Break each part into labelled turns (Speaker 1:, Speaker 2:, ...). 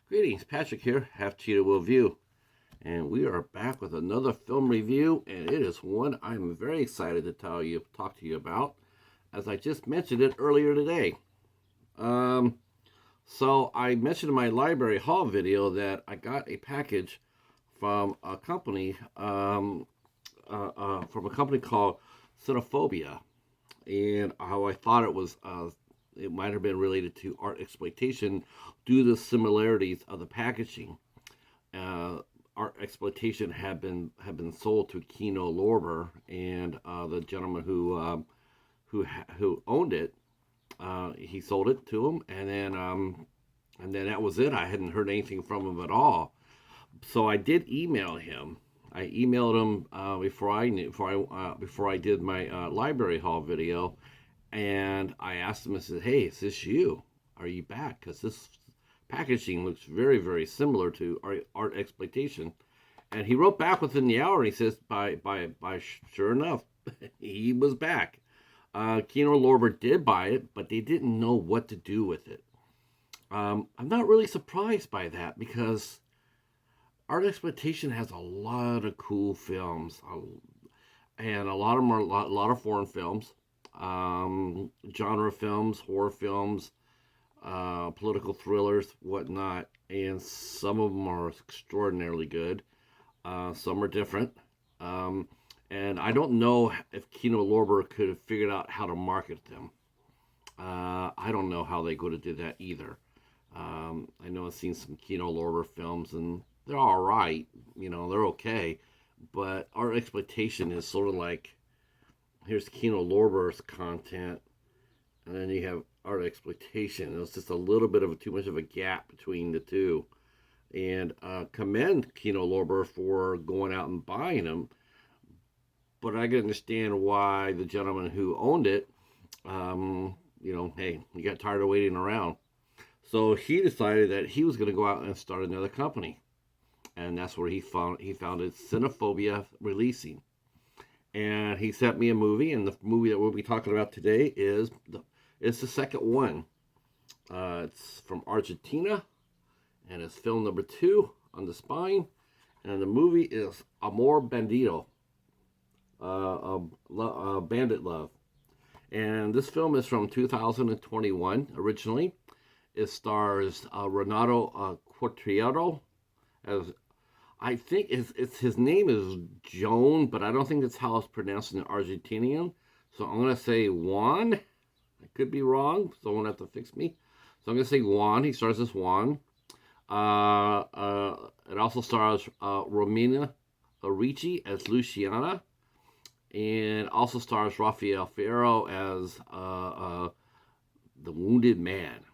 Speaker 1: Greetings, Patrick here, Half Cheetah Will View, and we are back with another film review, and it is one I'm very excited to talk to you about, as I just mentioned it earlier today. Um, so I mentioned in my library haul video that I got a package from a company, from a company called Cinephobia, and how I thought it might have been related to Artsploitation due to the similarities of the packaging. Uh, Artsploitation had been sold to Kino Lorber, and the gentleman who owned it, he sold it to him, and then that was it. I hadn't heard anything from him at all. So I did email him. I emailed him before I did my library haul video, and I asked him. I said, "Hey, is this you? Are you back? Because this packaging looks very, very similar to Artsploitation." And he wrote back within the hour. And he says, "By, sure enough, he was back. Kino Lorber did buy it, but they didn't know what to do with it." I'm not really surprised by that because Artsploitation has a lot of cool films, and a lot of them are a lot of foreign films, genre films, horror films, political thrillers, whatnot, and some of them are extraordinarily good. Some are different. Um, and I don't know if Kino Lorber could have figured out how to market them. I don't know how they could have did that either. I know I've seen some Kino Lorber films, and they're all right. They're okay. But Artsploitation is sort of like, here's Kino Lorber's content, and then you have Artsploitation. It's just a little bit of too much of a gap between the two. And commend Kino Lorber for going out and buying them, but I can understand why the gentleman who owned it, hey, he got tired of waiting around. So he decided that he was going to go out and start another company, and that's where he founded Cinephobia Releasing. And he sent me a movie, and the movie that we'll be talking about today is the second one. It's from Argentina, and it's film number 2 on the spine, and the movie is Amor Bandido, Bandit Love. And this film is from 2021 originally. It stars Renato Quartiero as, I think his name is Joan, but I don't think that's how it's pronounced in Argentinian. So I'm gonna say Juan. I could be wrong. Someone have to fix me. So I'm gonna say Juan. He stars as Juan. It also stars Romina Ricci as Luciana, and also stars Rafael Fierro as the Wounded Man.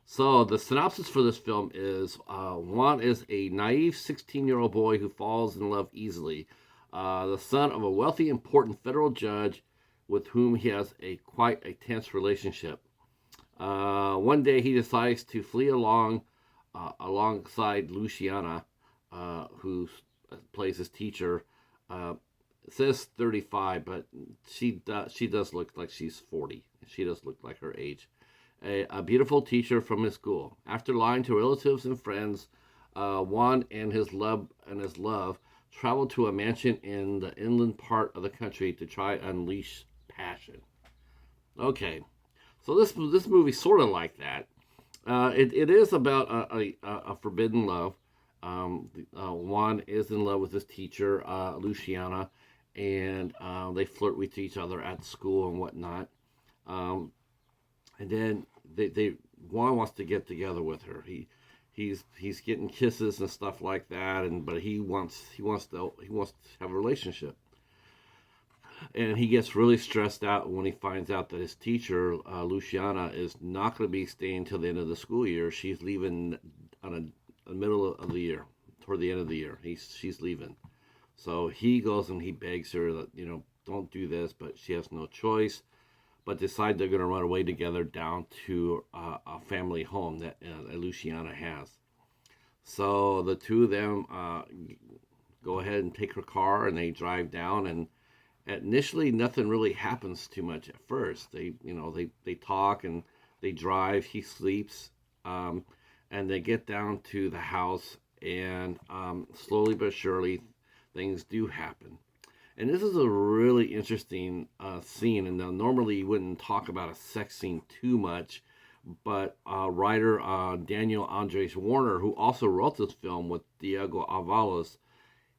Speaker 1: So the synopsis for this film is Juan is a naive 16-year-old boy who falls in love easily. The son of a wealthy, important federal judge with whom he has quite a tense relationship. One day he decides to flee alongside Luciana, who plays his teacher. It says 35, but she does look like she's 40. She does look like her age. A beautiful teacher from his school. After lying to relatives and friends, Juan and his love travel to a mansion in the inland part of the country to try and unleash passion. Okay, so this movie sort of like that. It is about a forbidden love. Juan is in love with his teacher, Luciana, and they flirt with each other at school and whatnot. Um, and then Juan wants to get together with her. He's getting kisses and stuff like that, but he wants to have a relationship. And he gets really stressed out when he finds out that his teacher, Luciana, is not going to be staying till the end of the school year. She's leaving on the middle of the year, toward the end of the year. She's leaving. So he goes and he begs her that, don't do this, but she has no choice. But decide they're going to run away together down to a family home that Luciana has. So the two of them go ahead and take her car and they drive down, and initially nothing really happens too much at first. They talk and they drive. He sleeps, and they get down to the house, and slowly but surely, things do happen. And this is a really interesting scene. And now, normally you wouldn't talk about a sex scene too much, but writer Daniel Andres Warner, who also wrote this film with Diego Avalos,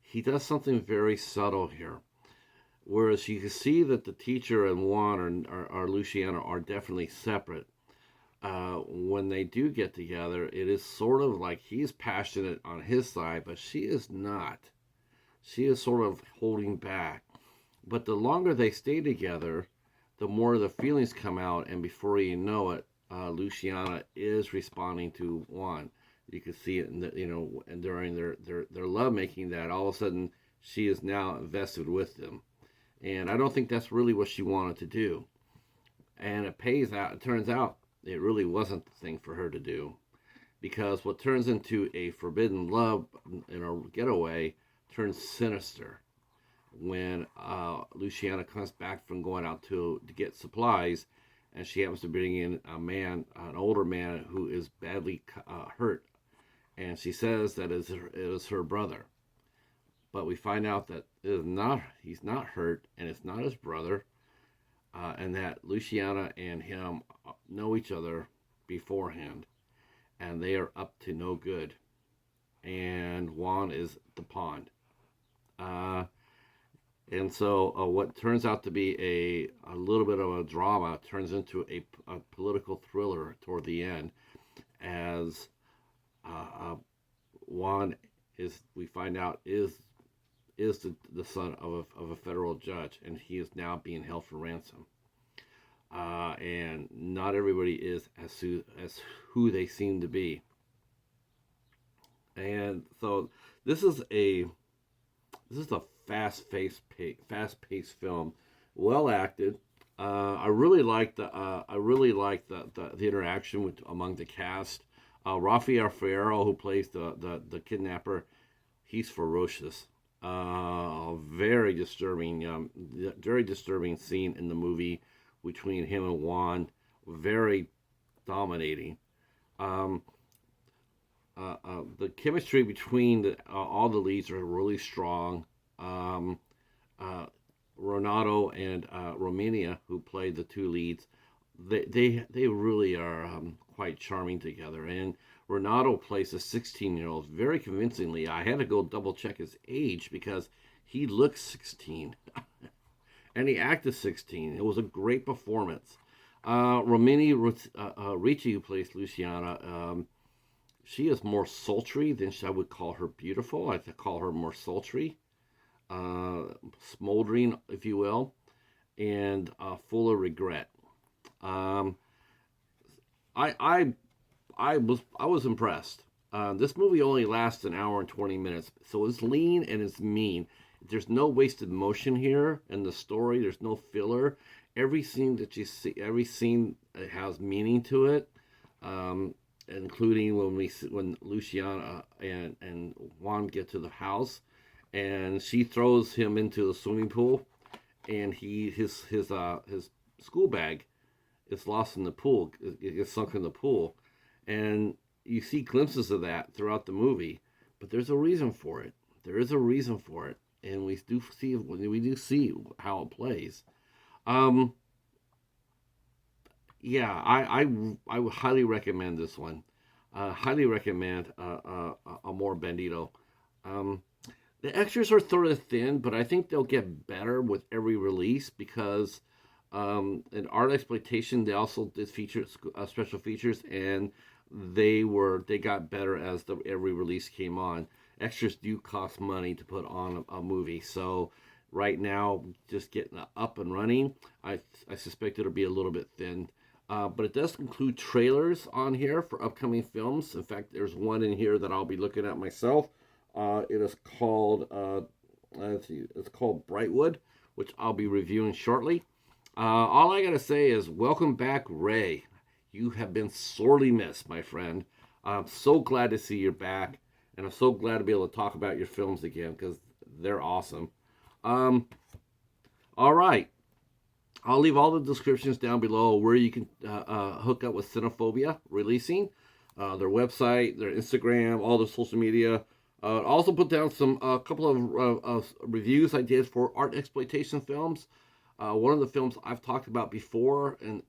Speaker 1: he does something very subtle here. Whereas you can see that the teacher and Juan or Luciana are definitely separate. When they do get together, it is sort of like he's passionate on his side, but she is not. She is sort of holding back. But the longer they stay together, the more the feelings come out, and before you know it, Luciana is responding to Juan. You can see it, and during their love making, that all of a sudden she is now invested with them. And I don't think that's really what she wanted to do. And it pays out. It turns out it really wasn't the thing for her to do, because what turns into a forbidden love in a getaway turns sinister when Luciana comes back from going out to get supplies, and she happens to bring in a man, an older man who is badly hurt, and she says that it is her brother. But we find out that it is not. He's not hurt, and it's not his brother, and that Luciana and him know each other beforehand, and they are up to no good. And Juan is the pawn. And so what turns out to be a little bit of a drama turns into a political thriller toward the end, as Juan is, we find out, is the son of a federal judge, and he is now being held for ransom. And not everybody is as who they seem to be. And so this is a fast-paced film, well acted. I really like the interaction among the cast. Rafael Fierro, who plays the kidnapper, he's ferocious. Very disturbing scene in the movie between him and Juan. Very dominating. The chemistry between all the leads are really strong. Renato and Romina, who played the two leads, they really are quite charming together. And Renato plays a 16-year-old very convincingly. I had to go double check his age because he looks 16, and he acted 16. It was a great performance. Ricci, who plays Luciana, she is more sultry than I would call her beautiful. I call her more sultry, smoldering, if you will, and full of regret. I was impressed. This movie only lasts an hour and 20 minutes, so it's lean and it's mean. There's no wasted motion here in the story. There's no filler. Every scene that you see, every scene has meaning to it. Including when Luciana and Juan get to the house, and she throws him into the swimming pool, and his school bag is lost in the pool. It gets sunk in the pool, and you see glimpses of that throughout the movie. But there's a reason for it. There is a reason for it, and we do see how it plays. Yeah, I would highly recommend this one. Highly recommend Amor Bandido. The extras are sort of thin, but I think they'll get better with every release, because in Artsploitation they also did special features, and they got better as every release came on. Extras do cost money to put on a movie, so right now, just getting up and running, I suspect it'll be a little bit thin. But it does include trailers on here for upcoming films. In fact, there's one in here that I'll be looking at myself. It is called it's called Brightwood, which I'll be reviewing shortly. All I gotta say is, welcome back, Ray. You have been sorely missed, my friend. I'm so glad to see you're back, and I'm so glad to be able to talk about your films again, because they're awesome. All right. I'll leave all the descriptions down below where you can hook up with Cinephobia releasing. their website, their Instagram, all their social media. Also put down some a couple of reviews I did for Artsploitation Films. One of the films I've talked about before in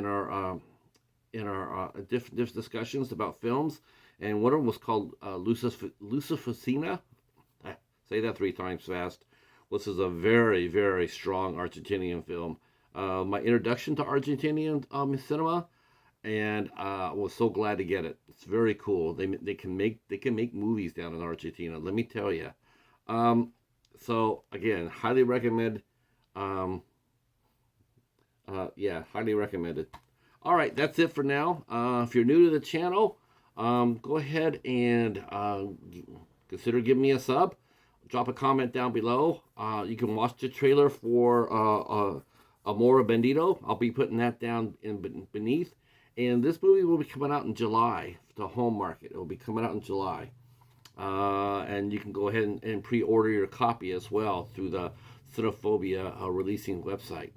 Speaker 1: our different discussions about films, and one of them was called Lucifacina. Say that 3 times fast. This is a very, very strong Argentinian film. My introduction to Argentinian cinema, and I was so glad to get it. It's very cool. They can make movies down in Argentina. Let me tell you. So again, highly recommend. Um, yeah, highly recommended. All right, that's it for now. If you're new to the channel, go ahead and consider giving me a sub. Drop a comment down below. You can watch the trailer for Amor Bandido. I'll be putting that down beneath. And this movie will be coming out in July, the home market. It will be coming out in July. And you can go ahead and pre-order your copy as well through the Cinephobia releasing website.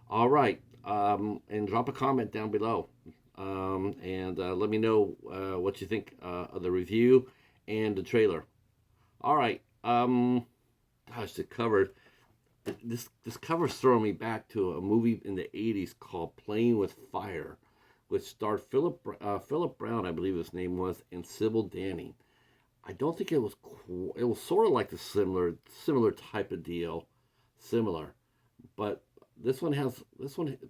Speaker 1: All right. And drop a comment down below. And let me know what you think of the review and the trailer. All right. Gosh, the cover. This cover's throwing me back to a movie in the '80s called Playing with Fire, which starred Philip Brown, I believe his name was, and Sybil Danning. I don't think it was. It was sort of like the similar type of deal, similar, but this one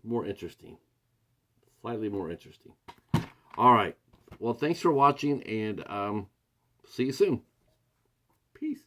Speaker 1: more interesting, slightly more interesting. All right. Well, thanks for watching, and see you soon. Peace.